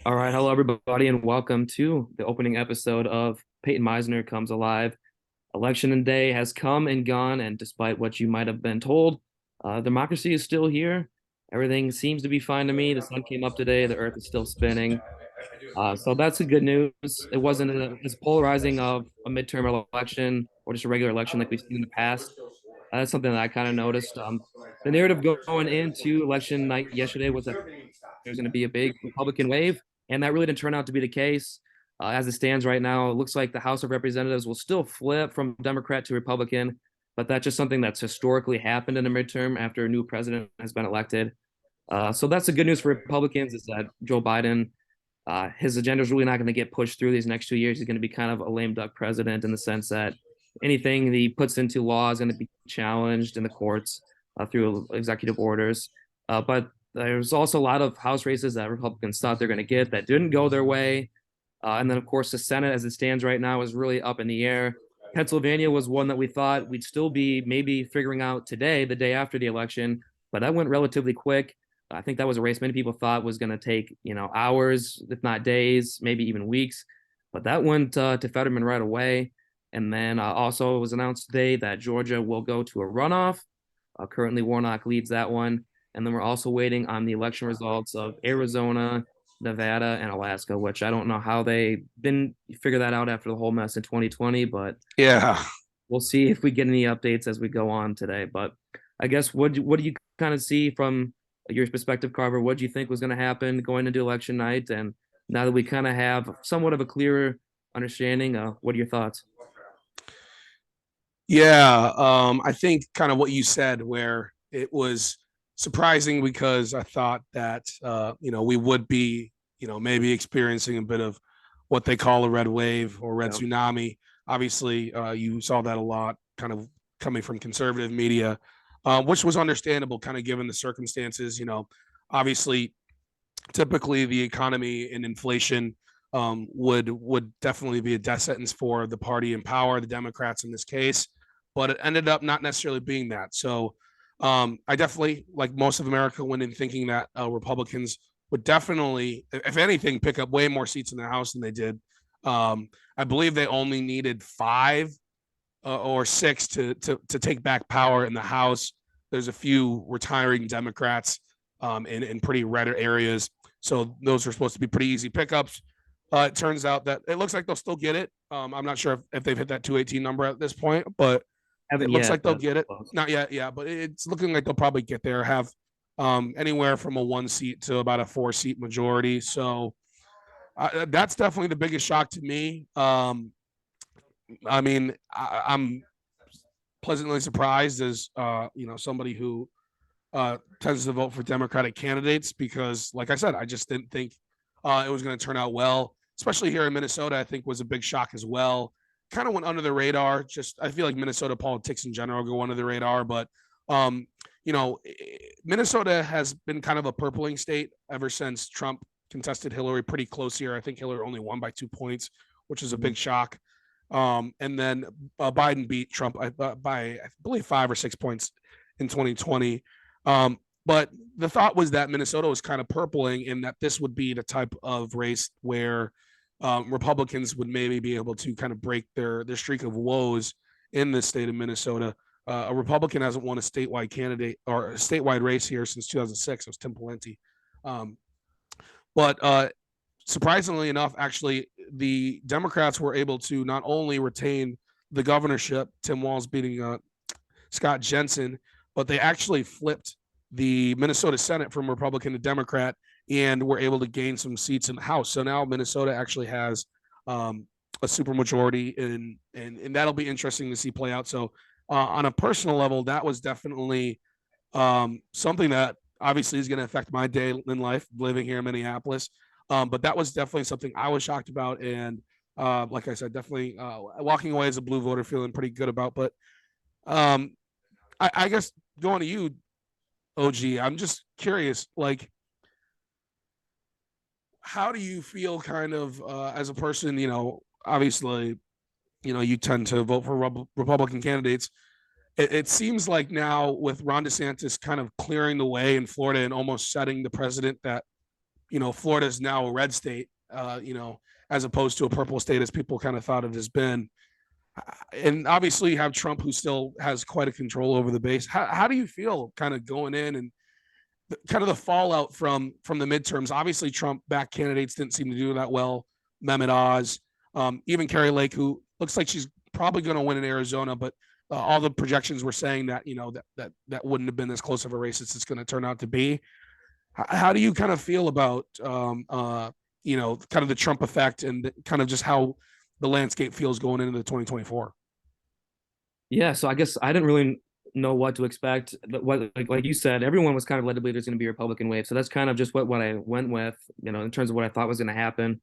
All right, hello everybody, and welcome to the opening episode of Peyton Meisner Comes Alive. Election day has come and gone, and despite what you might have been told, democracy is still here. Everything seems to be fine to me. The sun came up today, the earth is still spinning. So that's the good news. It wasn't as polarizing of a midterm election or just a regular election like we've seen in the past. That's something that I kind of noticed. The narrative going into election night yesterday was that there's going to be a big Republican wave, and that really didn't turn out to be the case. As it stands right now, it looks like the House of Representatives will still flip from Democrat to Republican, but that's just something that's historically happened in a midterm after a new president has been elected. So that's the good news for Republicans is that Joe Biden, his agenda is really not going to get pushed through these next 2 years. He's going to be kind of a lame duck president in the sense that anything he puts into law is going to be challenged in the courts through executive orders. But there's also a lot of House races that Republicans thought they're going to get that didn't go their way. And then, of course, the Senate, as it stands right now, is really up in the air. Pennsylvania was one that we thought we'd still be maybe figuring out today, the day after the election, but that went relatively quick. I think that was a race many people thought was going to take, hours, if not days, maybe even weeks. But that went to Fetterman right away. And then also it was announced today that Georgia will go to a runoff. Currently, Warnock leads that one. And then we're also waiting on the election results of Arizona, Nevada, and Alaska, which I don't know how they didn't figure that out after the whole mess in 2020, but Yeah. we'll see if we get any updates as we go on today. But I guess what do you kind of see from your perspective, Carver? What do you think was going to happen going into election night? And now that we kind of have somewhat of a clearer understanding, what are your thoughts? Yeah. I think kind of what you said, where it was surprising because I thought that, we would be, maybe experiencing a bit of what they call a red wave or red Yeah. tsunami. Obviously, you saw that a lot kind of coming from conservative media, which was understandable kind of given the circumstances. Obviously, typically the economy and inflation would definitely be a death sentence for the party in power, the Democrats in this case, but it ended up not necessarily being that. So I definitely, like most of America, went in thinking that Republicans would definitely, if anything, pick up way more seats in the House than they did. I believe they only needed five or six to take back power in the House. There's a few retiring Democrats in pretty red areas, so those are supposed to be pretty easy pickups. It turns out that it looks like they'll still get it. I'm not sure if they've hit that 218 number at this point, but it Haven't looks yet, like they'll but get it. close. Not yet, yeah, but it's looking like they'll probably get there. Have anywhere from a 1 seat to about a 4 seat majority. So that's definitely the biggest shock to me. I mean, I'm pleasantly surprised as somebody who tends to vote for Democratic candidates because, like I said, I just didn't think it was going to turn out well. Especially here in Minnesota, I think was a big shock as well. Kind of went under the radar. Just I feel like Minnesota politics in general go under the radar, but um, Minnesota has been kind of a purpling state ever since Trump contested Hillary pretty close here. I think Hillary only won by 2 points, which is a big shock. And then Biden beat Trump by I believe 5 or 6 points in 2020. But the thought was that Minnesota was kind of purpling and that this would be the type of race where Republicans would maybe be able to kind of break their streak of woes in the state of Minnesota. A Republican hasn't won a statewide candidate or a statewide race here since 2006. It was Tim Pawlenty. Um, but surprisingly enough, actually, the Democrats were able to not only retain the governorship, Tim Walz beating Scott Jensen, but they actually flipped the Minnesota Senate from Republican to Democrat and were able to gain some seats in the House. So now Minnesota actually has a supermajority, and that'll be interesting to see play out. So on a personal level, that was definitely something that obviously is going to affect my day in life living here in Minneapolis. But that was definitely something I was shocked about. And like I said, definitely walking away as a blue voter feeling pretty good about. But um, I guess going to you, OG, I'm just curious, like, how do you feel kind of as a person, obviously, you tend to vote for Republican candidates. It seems like now with Ron DeSantis kind of clearing the way in Florida and almost setting the precedent that Florida is now a red state, as opposed to a purple state as people kind of thought it has been. And obviously you have Trump, who still has quite a control over the base. How do you feel kind of going in and kind of the fallout from the midterms? Obviously, Trump-backed candidates didn't seem to do that well. Mehmet Oz, even Carrie Lake, who looks like she's probably going to win in Arizona, but all the projections were saying that that wouldn't have been as close of a race as it's going to turn out to be. How do you kind of feel about kind of the Trump effect and kind of just how the landscape feels going into the 2024? Yeah, so I guess I didn't really know what to expect. What like you said, everyone was kind of led to believe there's going to be a Republican wave. So that's kind of just what I went with, in terms of what I thought was going to happen.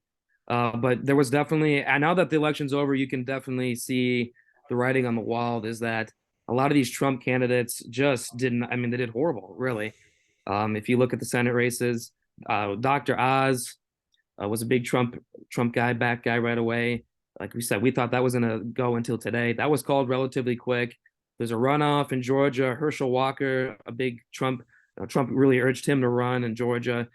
But there was definitely, and now that the election's over, you can definitely see the writing on the wall is that a lot of these Trump candidates just didn't, I mean, they did horrible, really. If you look at the Senate races, Dr. Oz was a big Trump guy, back guy right away. Like we said, we thought that was going to go until today. That was called relatively quick. There's a runoff in Georgia. Herschel Walker, a big Trump really urged him to run in Georgia.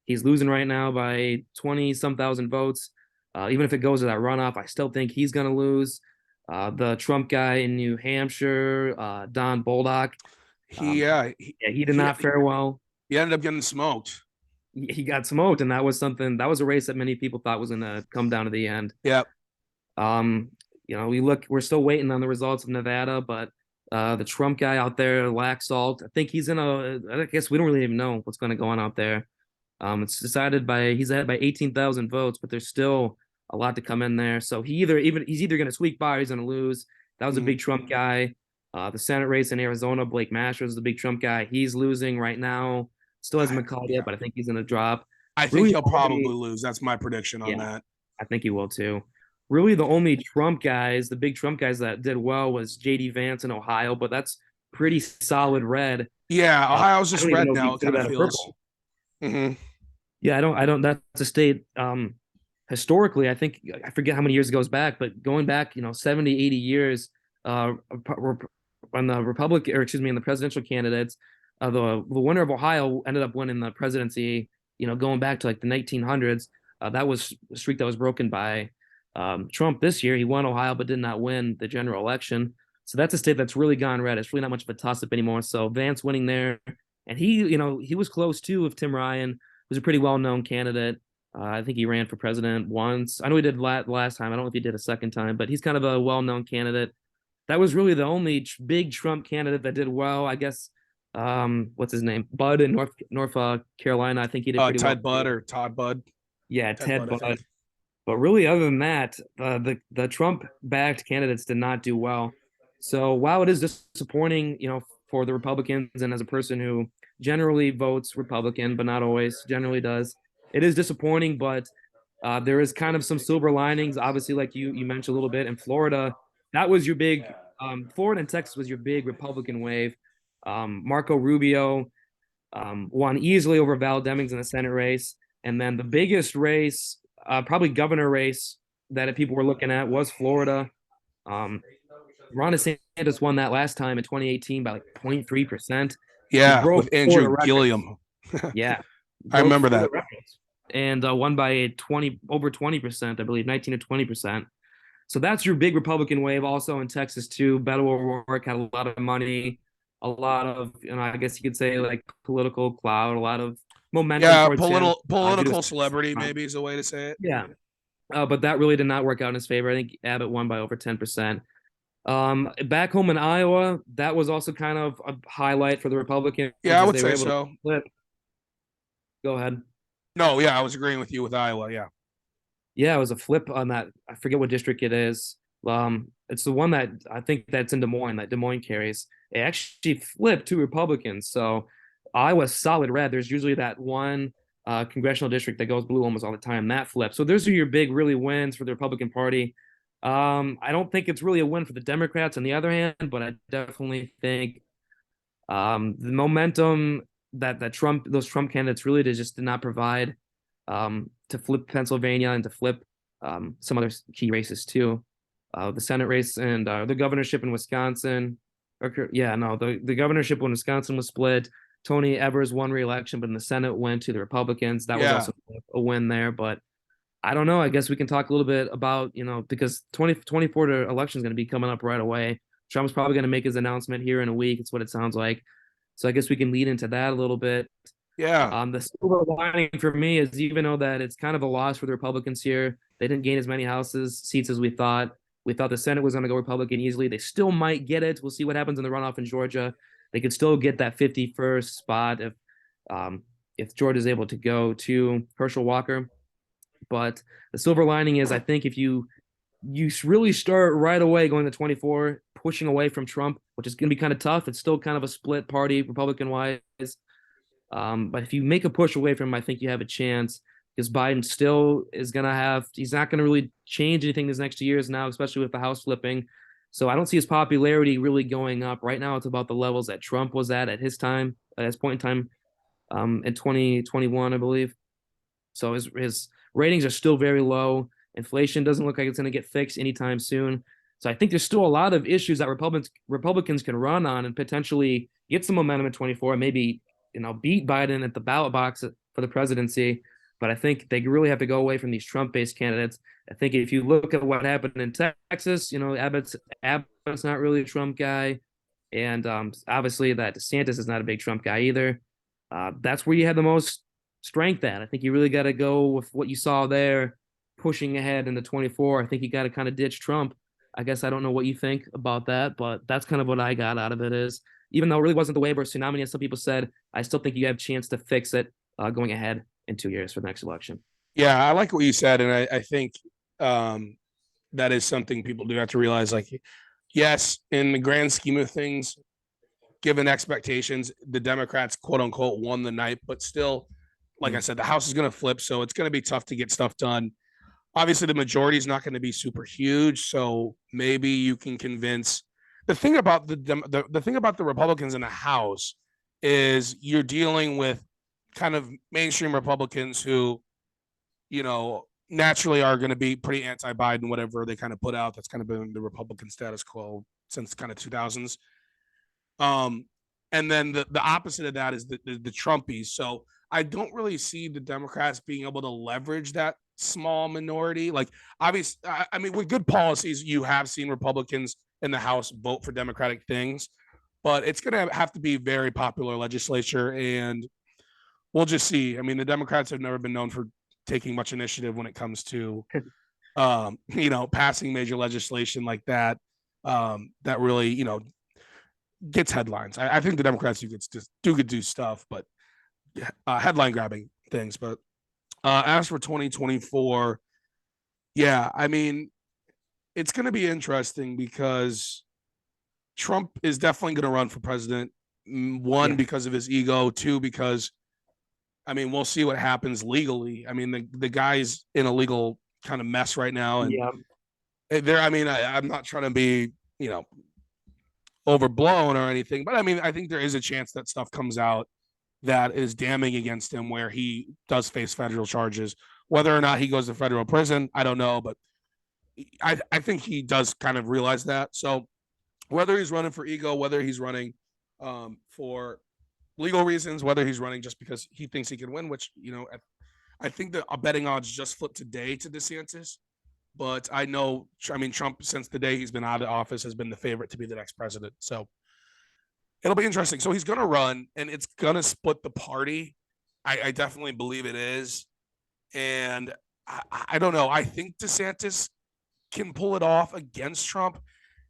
He's losing right now by 20 some thousand votes. Even if it goes to that runoff, I still think he's going to lose. The Trump guy in New Hampshire, Don Bolduc, he did not fare well. He ended up getting smoked. He got smoked, and that was a race that many people thought was going to come down to the end. Yeah. We're still waiting on the results of Nevada, but the Trump guy out there, Laxalt, I think I guess we don't really even know what's going to go on out there. It's decided he's ahead by 18,000 votes, but there's still a lot to come in there. So he's either going to squeak by or he's going to lose. That was a big Trump guy. The Senate race in Arizona, Blake Masters is the big Trump guy. He's losing right now. Still hasn't been called yet, but I think he's going to drop. I think he'll probably lose. That's my prediction on that. I think he will too. Really, the only the big Trump guys that did well was J.D. Vance in Ohio, but that's pretty solid red. Yeah, Ohio's just red now. It kind of feels. Mm-hmm. Yeah, I don't. That's a state. Historically, I forget how many years it goes back, but going back, 70, 80 years, on the Republican, or excuse me, in the presidential candidates, the winner of Ohio ended up winning the presidency. Going back to like the 1900s, that was a streak that was broken by Trump this year. He won Ohio, but did not win the general election. So that's a state that's really gone red. It's really not much of a toss-up anymore. So Vance winning there, and he was close too with Tim Ryan, who's a pretty well-known candidate. I think he ran for president once. I know he did last time. I don't know if he did a second time, but he's kind of a well-known candidate. That was really the only big Trump candidate that did well. I guess, what's his name? Bud in North Carolina. I think he did pretty well. Ted Budd or Todd Budd. Yeah, Ted Budd. But really, other than that, the Trump-backed candidates did not do well. So while it is disappointing, for the Republicans, and as a person who generally votes Republican, but not always, generally does, it is disappointing. But there is kind of some silver linings. Obviously, like you mentioned a little bit, in Florida, that was your big. Florida and Texas was your big Republican wave. Marco Rubio won easily over Val Demings in the Senate race, and then the biggest race, probably governor race that people were looking at, was Florida. Ron DeSantis won that last time in 2018 by like 0.3%. Yeah, with Andrew Gilliam. Yeah, I remember that. And won by over 20%, I believe, 19 to 20%. So that's your big Republican wave. Also in Texas too, Beto O'Rourke had a lot of money, a lot of, I guess you could say, like, political clout, a lot of momentum. Yeah, political celebrity maybe is a way to say it. Yeah, but that really did not work out in his favor. I think Abbott won by over 10%. Back home in Iowa, that was also kind of a highlight for the Republicans. Yeah, I would say so. Go ahead. No, yeah, I was agreeing with you with Iowa. Yeah. Yeah, it was a flip on that. I forget what district it is. It's the one that I think that's in Des Moines, that Des Moines carries. It actually flipped to Republicans. So Iowa's solid red. There's usually that one congressional district that goes blue almost all the time. That flipped. So those are your big really wins for the Republican Party. I don't think it's really a win for the Democrats on the other hand, but I definitely think the momentum that those Trump candidates really just did not provide to flip Pennsylvania and to flip some other key races too. The Senate race and the governorship in Wisconsin. The governorship in Wisconsin was split. Tony Evers won re-election, but in the Senate went to the Republicans. That was Yeah. also a win there. But I don't know. I guess we can talk a little bit about, because 2024 election is going to be coming up right away. Trump's probably going to make his announcement here in a week. It's what it sounds like. So I guess we can lead into that a little bit. Yeah. The silver lining for me is, even though that it's kind of a loss for the Republicans here, they didn't gain as many seats as we thought. We thought the Senate was going to go Republican easily. They still might get it. We'll see what happens in the runoff in Georgia. They could still get that 51st spot um, if Georgia's able to go to Herschel Walker. But the silver lining is, I think if you really start right away going to 24, pushing away from Trump, which is going to be kind of tough. It's still kind of a split party, Republican wise. But if you make a push away from him, I think you have a chance, because Biden still is going to he's not going to really change anything these next 2 years now, especially with the House flipping. So I don't see his popularity really going up. Right now, it's about the levels that Trump was at his time, at his point in time, in 2021, I believe. So his ratings are still very low. Inflation doesn't look like it's going to get fixed anytime soon. So I think there's still a lot of issues that Republicans can run on and potentially get some momentum in 24, maybe beat Biden at the ballot box for the presidency. But I think they really have to go away from these Trump-based candidates. I think if you look at what happened in Texas, Abbott's not really a Trump guy, and obviously that DeSantis is not a big Trump guy either. That's where you have the most strength at. I think you really got to go with what you saw there, pushing ahead into 24. I think you got to kind of ditch Trump. I guess I don't know what you think about that, but that's kind of what I got out of it is, even though it really wasn't the waiver tsunami, as some people said, I still think you have a chance to fix it going ahead in 2 years for the next election. Yeah, I like what you said, and I think that is something people do have to realize. Like, yes, in the grand scheme of things, given expectations, the Democrats, quote unquote, won the night, but still, like I said, the House is going to flip, so it's going to be tough to get stuff done. Obviously, the majority is not going to be super huge, so maybe you can convince. The thing about the thing about the Republicans in the House is you're dealing with kind of mainstream Republicans who, naturally are going to be pretty anti-Biden, whatever they kind of put out. That's kind of been the Republican status quo since kind of 2000s. And then the opposite of that is the Trumpies. So I don't really see the Democrats being able to leverage that small minority. Like, obviously, I mean, with good policies, you have seen Republicans in the House vote for Democratic things, but it's going to have to be very popular legislature, and we'll just see. I mean, the Democrats have never been known for taking much initiative when it comes to, passing major legislation like that. That really, gets headlines. I think the Democrats do stuff, but headline grabbing things. But as for 2024, yeah, I mean, it's going to be interesting because Trump is definitely going to run for president. One, Yeah. because of his ego. Two, because, I mean, we'll see what happens legally. I mean, the guy's in a legal kind of mess right now, and Yeah. I mean, I'm not trying to be, overblown or anything, but I mean, I think there is a chance that stuff comes out that is damning against him, where he does face federal charges. Whether or not he goes to federal prison, I don't know, but I think he does kind of realize that. So whether he's running for ego, whether he's running for legal reasons, whether he's running just because he thinks he can win, which, I think the betting odds just flipped today to DeSantis. But I mean, Trump, since the day he's been out of office, has been the favorite to be the next president. So it'll be interesting. So he's going to run, and it's going to split the party. I definitely believe it is. And I don't know. I think DeSantis can pull it off against Trump.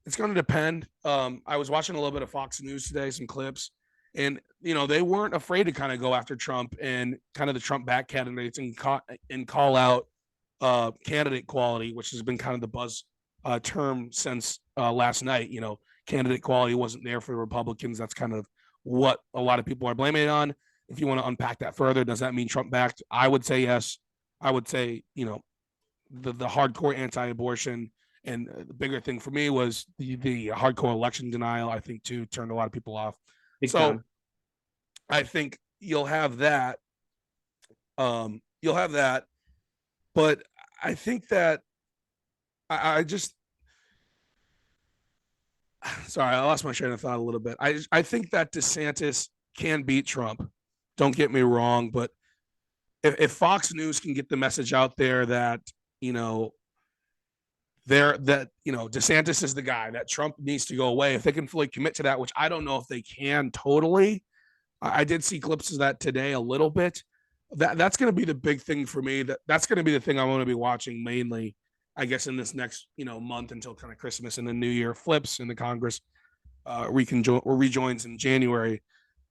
It's going to depend. I was watching a little bit of Fox News today, some clips, and they weren't afraid to kind of go after Trump and kind of the Trump back candidates and call out candidate quality, which has been kind of the buzz term since last night. Candidate quality wasn't there for the Republicans. That's kind of what a lot of people are blaming it on. If you want to unpack that further, does that mean Trump backed? I would say yes. I would say, the hardcore anti-abortion, and the bigger thing for me was the hardcore election denial, I think, too, turned a lot of people off. Big So time. I think you'll have that. But I think that I just sorry, I lost my train of thought a little bit. I think that DeSantis can beat Trump. Don't get me wrong, but if Fox News can get the message out there that you know DeSantis is the guy, that Trump needs to go away, if they can fully commit to that, which I don't know if they can totally. I did see glimpses of that today a little bit. That's going to be the big thing for me. That's going to be the thing I'm going to be watching mainly, I guess, in this next month until kind of Christmas and the New Year flips and the Congress rejoins in January,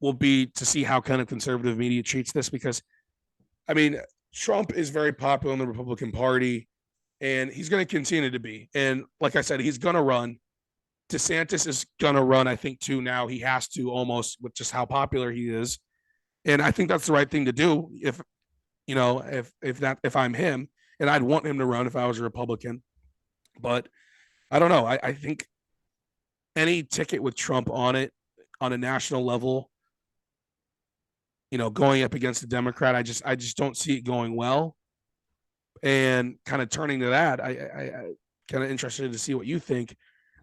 will be to see how kind of conservative media treats this, because I mean Trump is very popular in the Republican Party, and he's going to continue to be. And like I said, he's going to run. DeSantis is going to run, I think, too. Now he has to, almost, with just how popular he is, and I think that's the right thing to do. If I'm him, and I'd want him to run if I was a Republican, but I don't know. I think any ticket with Trump on it on a national level, going up against a Democrat, I just don't see it going well. And kind of turning to that, I kind of interested to see what you think.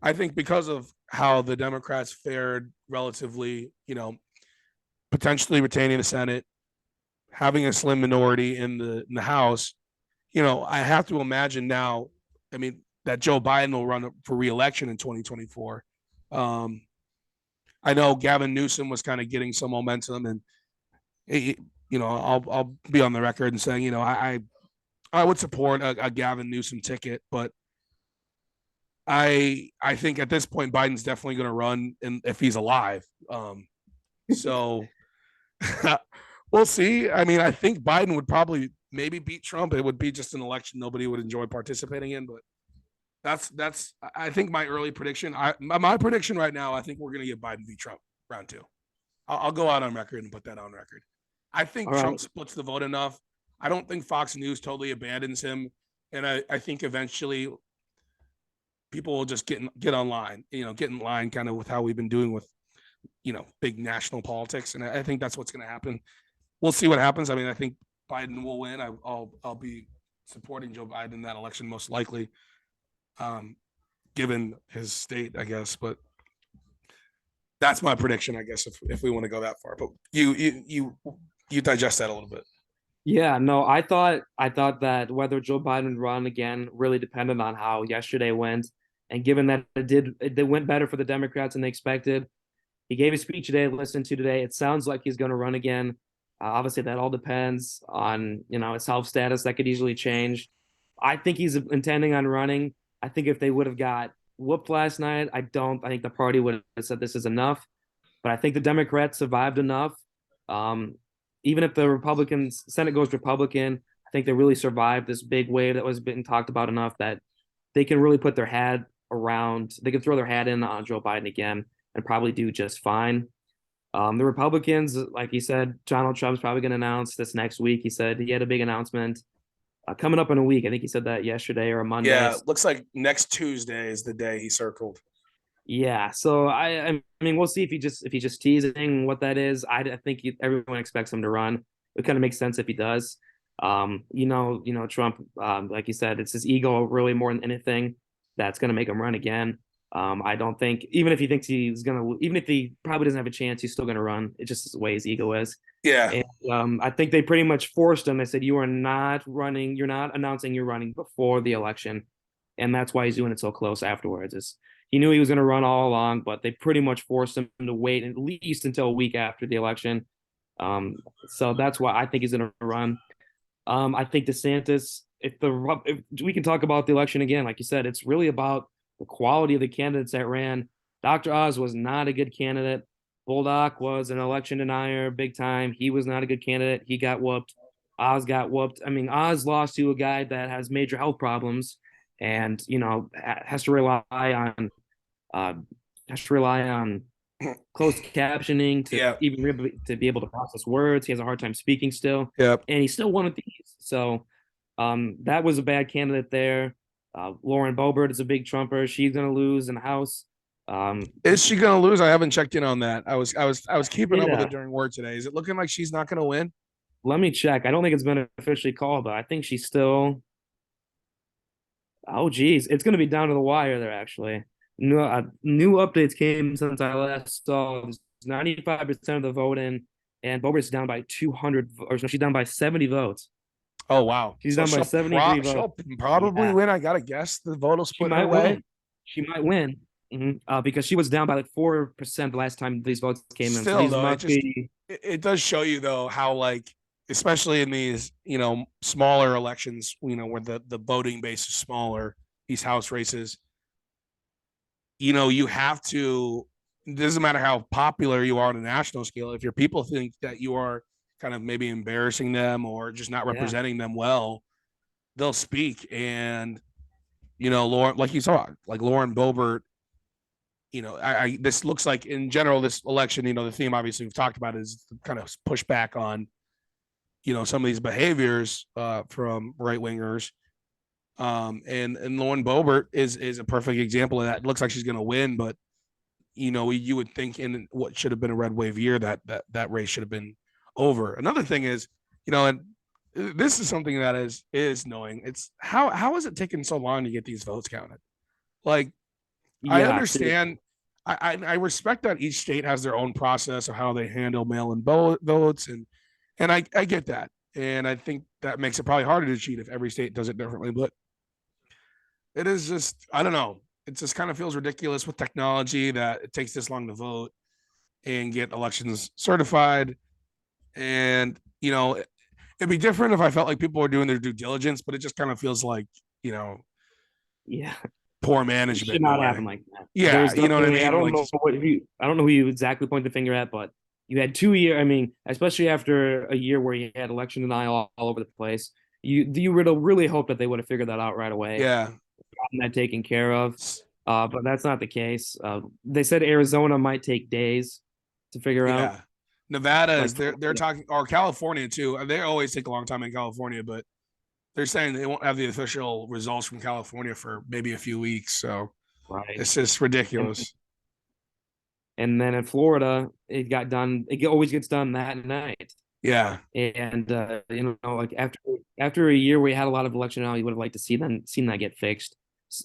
I think because of how the Democrats fared relatively, potentially retaining the Senate, having a slim minority in the House, I have to imagine now, that Joe Biden will run for re-election in 2024. I know Gavin Newsom was kind of getting some momentum, and I'll be on the record and saying, I would support a Gavin Newsom ticket, but I think at this point Biden's definitely going to run, and if he's alive. So we'll see. I think Biden would probably maybe beat Trump. It would be just an election nobody would enjoy participating in, but that's I think my early prediction. My prediction right now, I think we're going to get Biden v. Trump round two. I'll go out on record and put that on record. I think Trump splits the vote enough. I don't think Fox News totally abandons him, and I think eventually people will just get online, get in line, kind of with how we've been doing with, big national politics, and I think that's what's going to happen. We'll see what happens. I think Biden will win. I'll be supporting Joe Biden in that election most likely, given his state, I guess. But that's my prediction, I guess, if we want to go that far. But you digest that a little bit. Yeah, no, I thought that whether Joe Biden would run again really depended on how yesterday went. And given that it went better for the Democrats than they expected, he gave a speech today, listened to today. It sounds like he's going to run again. Obviously, that all depends on his health status. That could easily change. I think he's intending on running. I think if they would have got whooped last night, I think the party would have said this is enough. But I think the Democrats survived enough. Even if the Republicans Senate goes Republican, I think they really survived this big wave that was being talked about enough that they can really put their hat around. They can throw their hat in on Joe Biden again and probably do just fine. The Republicans, like you said, Donald Trump's probably going to announce this next week. He said he had a big announcement coming up in a week. I think he said that yesterday or Monday. Yeah, looks like next Tuesday is the day he circled. Yeah, so I mean, we'll see if he's just teasing what that is. I think everyone expects him to run. It kind of makes sense if he does. Trump, like you said, it's his ego really more than anything that's going to make him run again. I don't think, even if he thinks he's going to, even if he probably doesn't have a chance, he's still going to run. It's just the way his ego is. Yeah. And I think they pretty much forced him. They said, you are not running. You're not announcing you're running before the election. And that's why he's doing it so close afterwards. He knew he was going to run all along, but they pretty much forced him to wait at least until a week after the election. So that's why I think he's going to run. I think DeSantis, if we can talk about the election again, like you said, it's really about the quality of the candidates that ran. Dr. Oz was not a good candidate. Bolduc was an election denier big time. He was not a good candidate. He got whooped. Oz got whooped. Oz lost to a guy that has major health problems and, has to rely on closed captioning to even to be able to process words. He has a hard time speaking still. Yep. And he still won with these. So that was a bad candidate there. Lauren Boebert is a big Trumper. She's going to lose in the House. Is she going to lose? I haven't checked in on that. I was keeping up with it during work today. Is it looking like she's not going to win? Let me check. I don't think it's been officially called, but I think she's still. Oh, geez. It's going to be down to the wire there, actually. New updates came since I last saw 95% of the vote in, and Boebert's down by 200, or no, she's down by 70 votes. Oh wow. She's So down by 73 votes. she'll probably Yeah, win. I gotta guess the vote will she split her might way. win. She might win. Because she was down by like 4% the last time these votes came in. So Still these though, must be. it does show you though how like especially in these smaller elections, where the voting base is smaller, these house races, you have to. It doesn't matter how popular you are on a national scale. If your people think that you are kind of maybe embarrassing them or just not Yeah, representing them well, they'll speak. And Lauren, like you saw, like Lauren Boebert, this looks like in general this election, the theme obviously we've talked about is kind of push back on some of these behaviors from right wingers. And Lauren Boebert is a perfect example of that. It looks like she's going to win, but you would think in what should have been a red wave year that race should have been over. Another thing is, and this is something that is knowing. It's how is it taking so long to get these votes counted? Like, I yeah, understand. I respect that each state has their own process of how they handle mail-in votes, and I get that, and I think that makes it probably harder to cheat if every state does it differently. But it is just, I don't know. It just kind of feels ridiculous with technology that it takes this long to vote and get elections certified. And, it'd be different if I felt like people were doing their due diligence, but it just kind of feels like, yeah. poor It should management in a not way. happen like that. Yeah, There's you know what I definitely, mean? Like, just, I don't know who you exactly point the finger at, but you had 2 years. I mean, especially after a year where you had election denial all over the place, you would have really hoped that they would have figured that out right away, yeah. gotten that taken care of. But that's not the case. They said Arizona might take days to figure out. Yeah. Nevada Like, is they're talking, or California too. They always take a long time in California, but they're saying they won't have the official results from California for maybe a few weeks. So right. it's just And ridiculous. and then in Florida, it got done. It always gets done that night. Yeah. And like after a year where we had a lot of election now, you would have liked to seen that get fixed.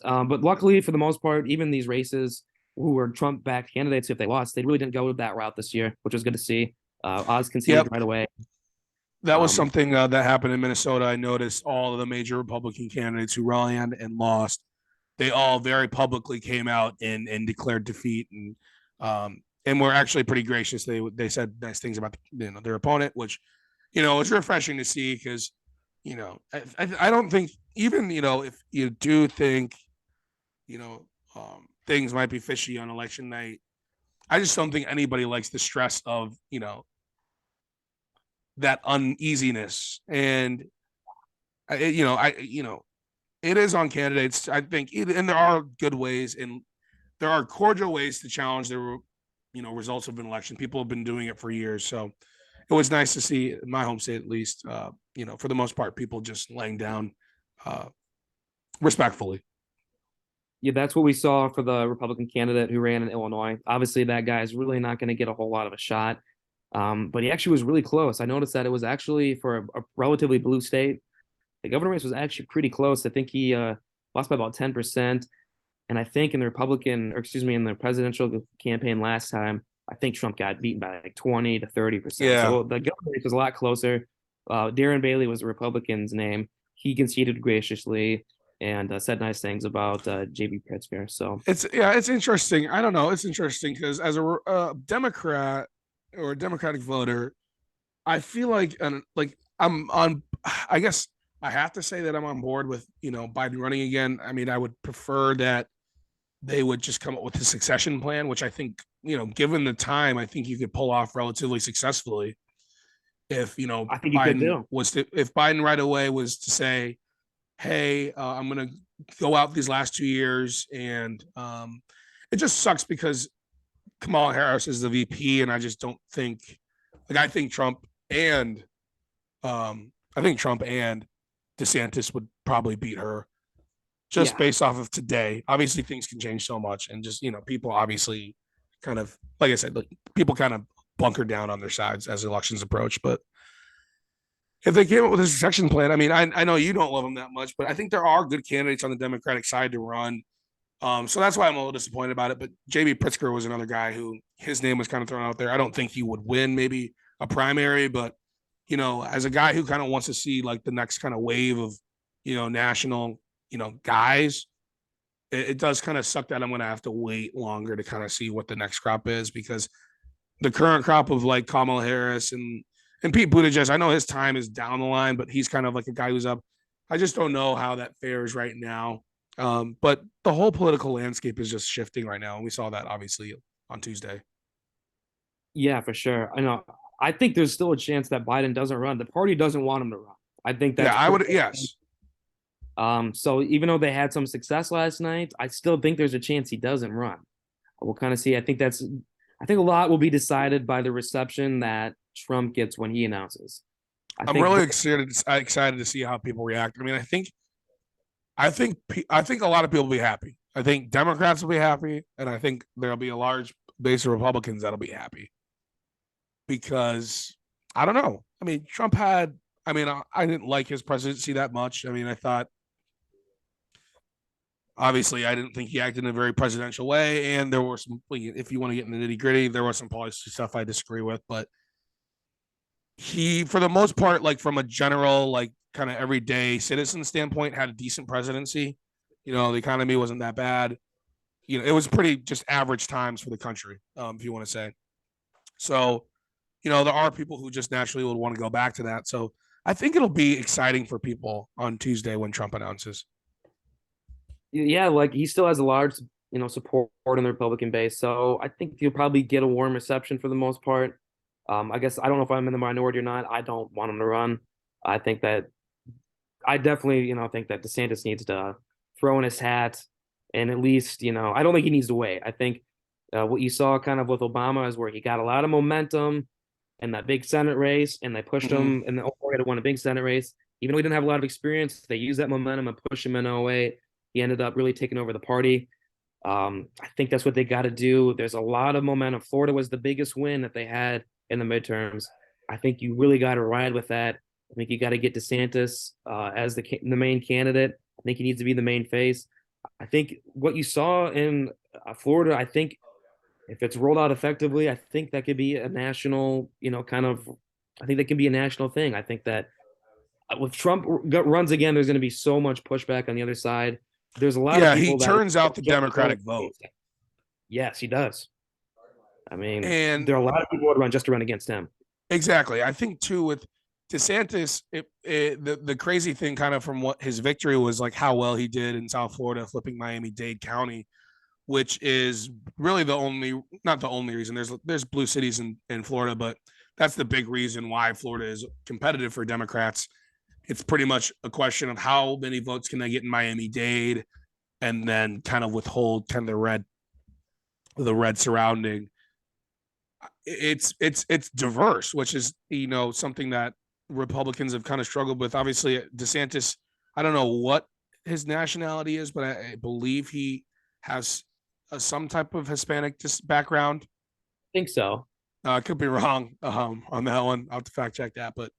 But luckily, for the most part, even these races who were Trump-backed candidates, if they lost, they really didn't go that route this year, which was good to see. Oz conceded Yep. right away. That was Um, something that happened in Minnesota. I noticed all of the major Republican candidates who ran and lost, they all very publicly came out and declared defeat and were actually pretty gracious. They said nice things about their opponent, which it's refreshing to see because I don't think even if you do think you know things might be fishy on election night, I just don't think anybody likes the stress of that uneasiness and it is on candidates. I think, and there are good ways and there are cordial ways to challenge the results of an election. People have been doing it for years, so it was nice to see in my home state at least. For the most part, people just laying down uh, respectfully. yeah, that's what we saw for the Republican candidate who ran in Illinois. Obviously, that guy is really not going to get a whole lot of a shot. But he actually was really close. I noticed that it was actually for a relatively blue state. The governor race was actually pretty close. I think he lost by about 10%. And I think in the Republican, or excuse me, in the presidential campaign last time, I think Trump got beaten by like 20 to 30%. Yeah. So the governor race was a lot closer. Darren Bailey was the Republican's name. He conceded graciously and said nice things about JB Pritzker. So It's interesting. I don't know. It's interesting because as a Democrat or a Democratic voter, I feel like I'm on. I guess I have to say that I'm on board with Biden running again. I mean, I would prefer that they would just come up with a succession plan, which I think given the time, I think you could pull off relatively successfully. If I think he could Biden do. if Biden right away was to say, "Hey, I'm going to go out these last 2 years," and it just sucks because Kamala Harris is the VP, and I just don't think like and I think Trump and DeSantis would probably beat her just Yeah. based off of today. Obviously, things can change so much, and just people obviously kind of like I said, like people kind of bunker down on their sides as elections approach. But if they came up with a succession plan, I mean, I know you don't love them that much, but I think there are good candidates on the Democratic side to run. So that's why I'm a little disappointed about it. But JB Pritzker was another guy who his name was kind of thrown out there. I don't think he would win maybe a primary, but as a guy who kind of wants to see like the next kind of wave of, national, guys, it does kind of suck that I'm going to have to wait longer to kind of see what the next crop is, because the current crop of like Kamala Harris and Pete Buttigieg, I know his time is down the line, but he's kind of like a guy who's up. I just don't know how that fares right now. But the whole political landscape is just shifting right now, and we saw that obviously on Tuesday. Yeah, for sure. I know. I think there's still a chance that Biden doesn't run. The party doesn't want him to run. I think Yeah, that's I pretty. would. Yes. So even though they had some success last night, I still think there's a chance he doesn't run. We'll kind of see. I think a lot will be decided by the reception that Trump gets when he announces. I I'm think really excited to see how people react. I mean, I think a lot of people will be happy. I think Democrats will be happy, and I think there'll be a large base of Republicans that'll be happy, because I don't know. I mean, Trump had. I mean, I didn't like his presidency that much. I mean, I thought obviously I didn't think he acted in a very presidential way, and there were some. If you want to get in the nitty gritty, there was some policy stuff I disagree with, but he, for the most part, like from a general, like kind of everyday citizen standpoint, had a decent presidency. The economy wasn't that bad. It was pretty just average times for the country, if you want to say. So, there are people who just naturally would want to go back to that. So I think it'll be exciting for people on Tuesday when Trump announces. yeah, like he still has a large, support in the Republican base. So I think he'll probably get a warm reception for the most part. I guess I don't know if I'm in the minority or not. I don't want him to run. I think that I definitely, think that DeSantis needs to throw in his hat and at least, I don't think he needs to wait. I think what you saw kind of with Obama is where he got a lot of momentum in that big Senate race, and they pushed Mm-hmm. him, and the Oregon won a big Senate race. Even though he didn't have a lot of experience, they used that momentum and pushed him in 08. He ended up really taking over the party. I think that's what they got to do. There's a lot of momentum. Florida was the biggest win that they had in the midterms. I think you really got to ride with that. I think you got to get DeSantis as the main candidate. I think he needs to be the main face. I think what you saw in Florida, I think if it's rolled out effectively, I think that could be a national, kind of. I think that can be a national thing. I think that with Trump runs again, there's going to be so much pushback on the other side. There's a lot of Yeah, he people that turns out the Democratic vote. Yes, he does. I mean, And there are a lot of people who run just to run against him. exactly. I think too with DeSantis, the crazy thing kind of from what his victory was like how well he did in South Florida, flipping Miami-Dade County, which is really not the only reason. There's blue cities in Florida, but that's the big reason why Florida is competitive for Democrats. It's pretty much a question of how many votes can they get in Miami-Dade, and then kind of withhold kind of the red surrounding. It's diverse, which is something that Republicans have kind of struggled with. Obviously, DeSantis, I don't know what his nationality is, but I believe he has some type of Hispanic background. I think so. I could be wrong on that one. I'll have to fact check that, but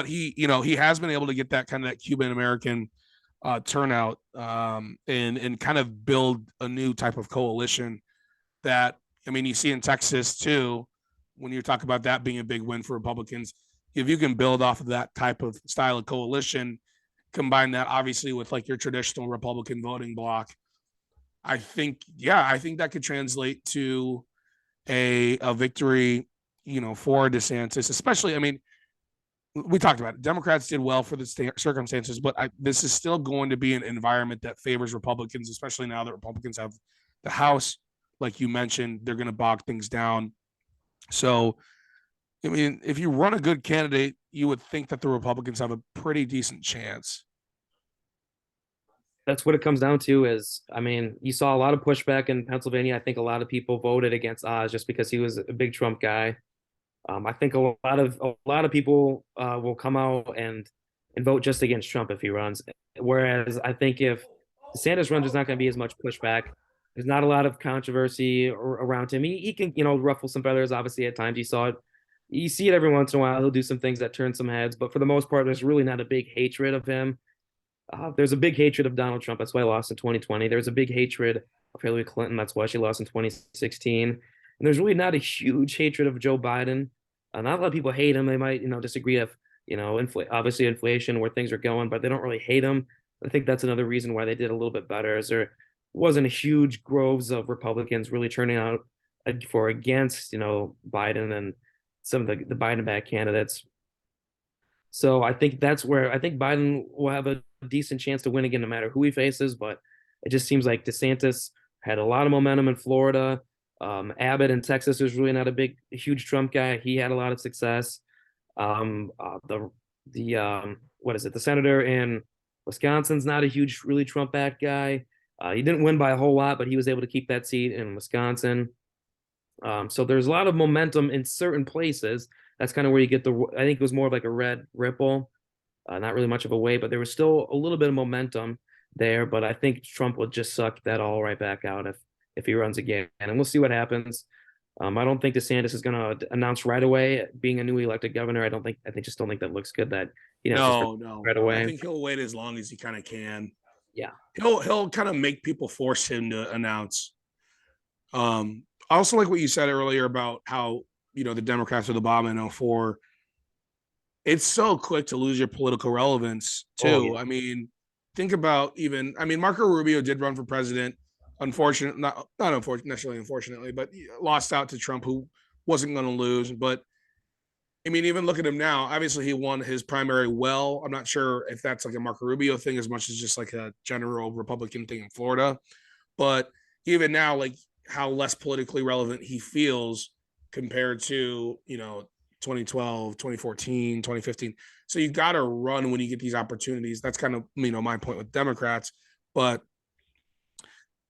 he has been able to get that kind of that Cuban American turnout, and kind of build a new type of coalition that, I mean, you see in Texas too, when you talk about that being a big win for Republicans. If you can build off of that type of style of coalition, combine that obviously with like your traditional Republican voting bloc, I think that could translate to a victory, for DeSantis, especially. I mean, we talked about it. Democrats did well for the circumstances, but this is still going to be an environment that favors Republicans, especially now that Republicans have the House. Like you mentioned, they're going to bog things down. So, I mean, if you run a good candidate, you would think that the Republicans have a pretty decent chance. That's what it comes down to. Is I mean, you saw a lot of pushback in Pennsylvania. I think a lot of people voted against Oz just because he was a big Trump guy. I think a lot of people will come out and vote just against Trump if he runs. Whereas I think if DeSantis runs, there's not going to be as much pushback. There's not a lot of controversy around him. He can ruffle some feathers. Obviously, at times you see it every once in a while. He'll do some things that turn some heads, but for the most part, there's really not a big hatred of him. There's a big hatred of Donald Trump. That's why he lost in 2020. There's a big hatred of Hillary Clinton. That's why she lost in 2016. And there's really not a huge hatred of Joe Biden. Not a lot of people hate him. They might, disagree if, obviously inflation, where things are going, but they don't really hate him. I think that's another reason why they did a little bit better, is there wasn't a huge groves of Republicans really turning out for against, Biden and some of the Biden-backed candidates. So I think that's where I think Biden will have a decent chance to win again, no matter who he faces. But it just seems like DeSantis had a lot of momentum in Florida. Abbott in Texas is really not a huge Trump guy. He had a lot of success. The what is it? The senator in Wisconsin's not a huge, really Trump backed guy. He didn't win by a whole lot, but he was able to keep that seat in Wisconsin. So there's a lot of momentum in certain places. That's kind of where you get I think it was more of like a red ripple, not really much of a wave, but there was still a little bit of momentum there. But I think Trump would just suck that all right back out if he runs again, and we'll see what happens. I don't think DeSantis is going to announce right away being a newly elected governor. I just don't think that looks good that he announces No. right I away. think he'll wait as long as he kind of can. Yeah. He'll kind of make people force him to announce. I also like what you said earlier about how, the Democrats with Obama in 04. It's so quick to lose your political relevance Oh, too. yeah. I mean, think about Marco Rubio did run for president. Not necessarily unfortunately, but lost out to Trump, who wasn't going to lose. But I mean, even look at him now. Obviously, he won his primary well. I'm not sure if that's like a Marco Rubio thing as much as just like a general Republican thing in Florida. But even now, like how less politically relevant he feels compared to, 2012, 2014, 2015. So you got to run when you get these opportunities. That's kind of, my point with Democrats. But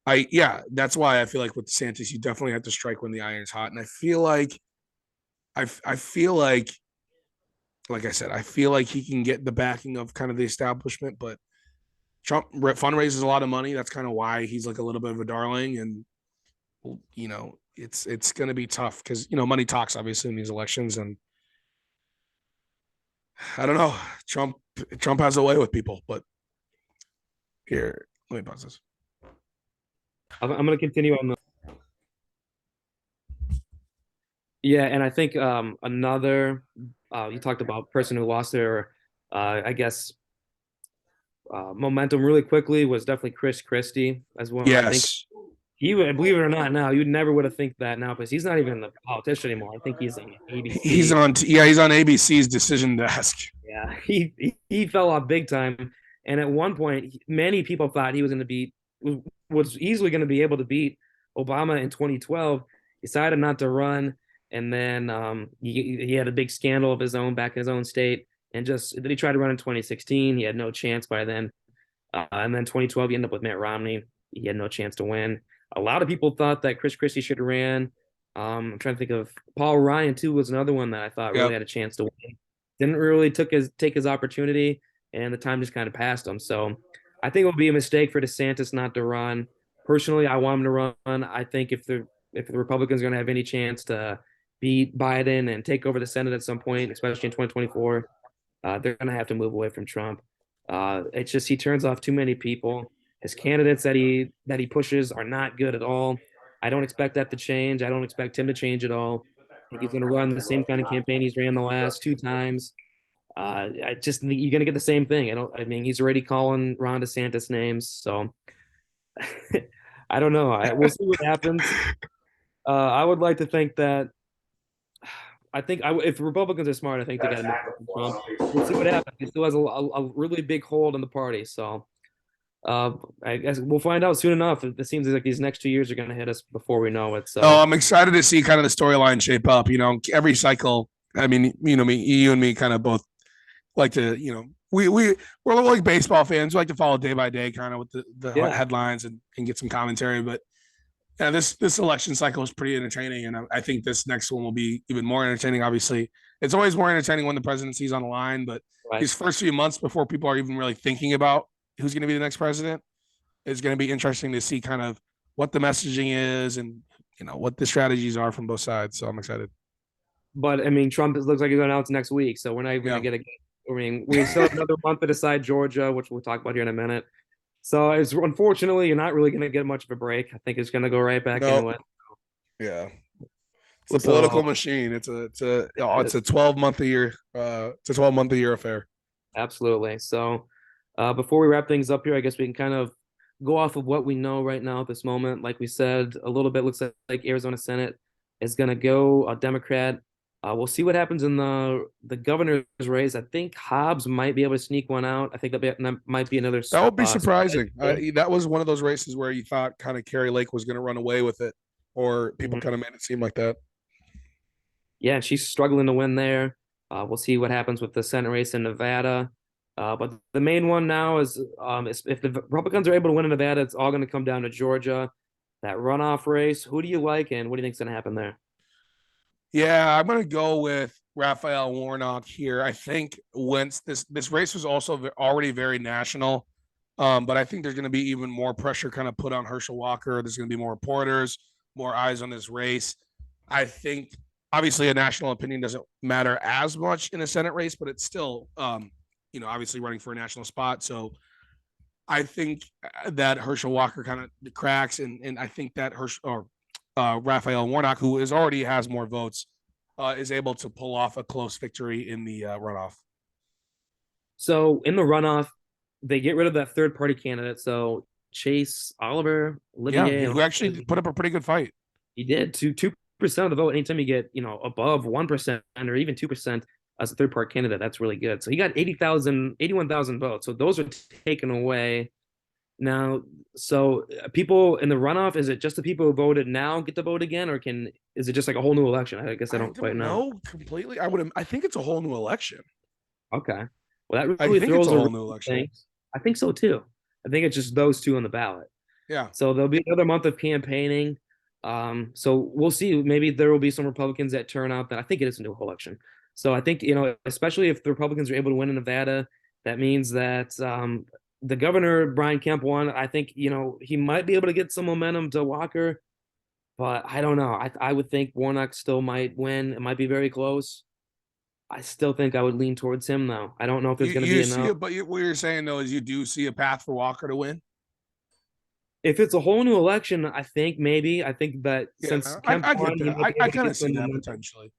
that's why I feel like with DeSantis, you definitely have to strike when the iron's hot. And I feel like, I feel like I said, I feel like he can get the backing of kind of the establishment, but Trump fundraises a lot of money. That's kind of why he's like a little bit of a darling. And, it's going to be tough because, money talks obviously in these elections. And I don't know, Trump has a way with people, but here, let me pause this. I'm going to continue on the. Yeah, and I think another you talked about person who lost their I guess momentum really quickly was definitely Chris Christie as one. I think Yes. he would, believe it or not, now you never would have think that now because he's not even a politician anymore. I think he's on He's ABC. on, he's on ABC's decision desk. Yeah, he fell off big time, and at one point, many people thought he was going to beat was easily going to be able to beat Obama in 2012. Decided not to run, and then he had a big scandal of his own back in his own state, and just then he tried to run in 2016. He had no chance by then, and then 2012 he ended up with Mitt Romney. He had no chance to win. A lot of people thought that Chris Christie should have ran. I'm trying to think of Paul Ryan too was another one that I thought really Yep. had a chance to win. Didn't really take his opportunity, and the time just kind of passed him. So I think it would be a mistake for DeSantis not to run. Personally, I want him to run. I think if the Republicans are going to have any chance to beat Biden and take over the Senate at some point, especially in 2024, they're going to have to move away from Trump. It's just he turns off too many people. His candidates that he pushes are not good at all. I don't expect that to change. I don't expect him to change at all. I think he's going to run the same kind of campaign he's ran the last two times. I just think you're going to get the same thing. I mean, he's already calling Ron DeSantis names, so I don't know. We'll see what happens. I would like to think that if the Republicans are smart, I think they got to move on from Trump. We'll see what happens. He still has a really big hold in the party, so I guess we'll find out soon enough. It seems like these next 2 years are going to hit us before we know it. Oh, So I'm excited to see kind of the storyline shape up. Every cycle. I mean, you and me kind of both like to, we're like baseball fans. We like to follow day by day, kind of with the yeah, headlines and get some commentary. But yeah, this election cycle is pretty entertaining, and I think this next one will be even more entertaining. Obviously, it's always more entertaining when the presidency's on the line, but right. these first few months before people are even really thinking about who's going to be the next president is going to be interesting to see kind of what the messaging is and what the strategies are from both sides. So I'm excited. But I mean, Trump looks like he's going to announce next week, so we're not even Yeah. going to get I mean, we still have another month to decide Georgia, which we'll talk about here in a minute. So it's unfortunately you're not really going to get much of a break. I think it's going to go right back No, into it. yeah, it's a political So machine. it It's a is 12-month a year. It's a 12-month a year affair. absolutely. So before we wrap things up here, I guess we can kind of go off of what we know right now at this moment. Like we said, a little bit looks like Arizona Senate is going to go a Democrat. We'll see what happens in the governor's race. I think Hobbs might be able to sneak one out. I think that might be another That would be surprise. surprising. That was one of those races where you thought kind of Carrie Lake was going to run away with it, or people Mhm. kind of made it seem like that. Yeah, she's struggling to win there. We'll see what happens with the Senate race in Nevada. But the main one now is if the Republicans are able to win in Nevada, it's all going to come down to Georgia. That runoff race. Who do you like, and what do you think's going to happen there? Yeah, I'm going to go with Raphael Warnock here. I think once this race was also already very national, but I think there's going to be even more pressure kind of put on Herschel Walker. There's going to be more reporters, more eyes on this race. I think obviously a national opinion doesn't matter as much in a Senate race, but it's still, obviously running for a national spot. So I think that Herschel Walker kind of cracks, and I think that Raphael Warnock, who is already has more votes, is able to pull off a close victory in the runoff. So in the runoff, they get rid of that third party candidate. So Chase Oliver, Yeah, Olivier, who actually put up a pretty good fight. he did to 2% of the vote. Anytime you get above 1% or even 2% as a third party candidate, that's really good. So he got 81,000 votes. So those are taken away now. So people in the runoff, is it just the people who voted now get to vote again, or is it just like a whole new election? I guess I I don't quite don't know. know completely. I think it's a whole new election. Okay, well that I really think it's throws a a whole wrench new in election. things. I think so too. I think it's just those two on the ballot. Yeah. So there'll be another month of campaigning. So we'll see. Maybe there will be some Republicans that turn out. That I think it is a new election. So I think especially if the Republicans are able to win in Nevada, that means that the governor Brian Kemp won. I think he might be able to get some momentum to Walker, but I don't know. I would think Warnock still might win. It might be very close. I still think I would lean towards him though. I don't know if there's You going to be you see enough. it, but what you're saying though is you do see a path for Walker to win. If it's a whole new election, I think maybe. I think that Yeah, since Kemp I won, get he that. might be I able to kind of get see some that momentum. potentially.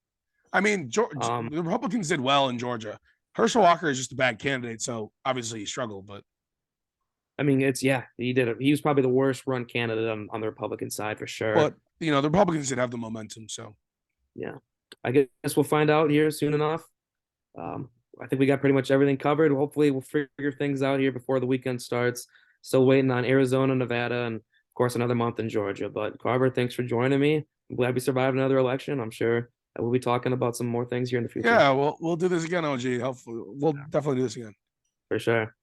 I mean, Um, the Republicans did well in Georgia. Herschel Walker is just a bad candidate, so obviously he struggled. But I mean, yeah, he did it. He was probably the worst run candidate on the Republican side for sure. but the Republicans did have the momentum. So Yeah, I guess we'll find out here soon enough. Um, I think we got pretty much everything covered. Hopefully, we'll figure things out here before the weekend starts. Still waiting on Arizona, Nevada, and of course another month in Georgia. But Carver, thanks for joining me. I'm glad we survived another election. I'm sure that we'll be talking about some more things here in the future yeah, we'll do this again, OG. Hopefully, we'll definitely do this again. for sure.